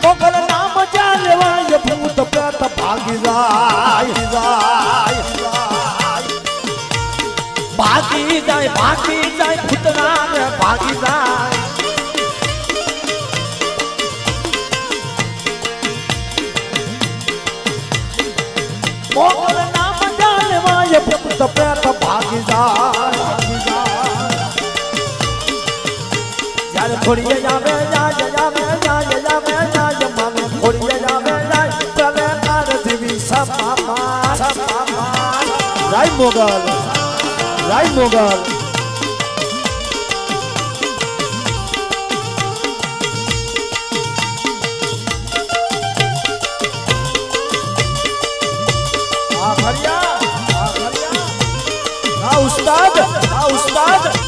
મોગલ નામ જ્યાં લેવાય ભૂત પ્રેત ભાગી જાય ભાગી જાય ભૂતના ને ભાગી જાય મોગલ નામ જ્યાં લેવાય ભૂત પ્રેત ભાગી જાય જ્યારે થોડી આવે માનું થોડી આવે ચાલે તાર દેવી સપા રાય મોગલ ઉસ્તાદ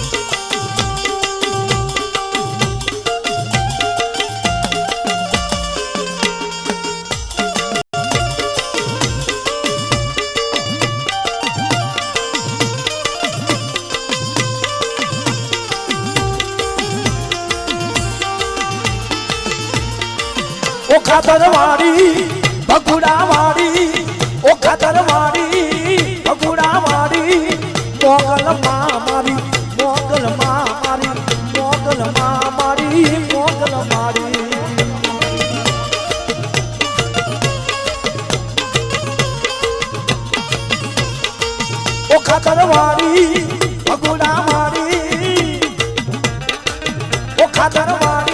ઓ ખાતરવાડી ભગુડાવાડી ઓ ખાતરવાડી ભગુડાવાડી મોગલ માં મારી મોગલ માં મારી મોગલ માં મારી મોગલ મારી ઓ ખાતરવાડી ભગુડાવાડી ઓ ખાતરવાડી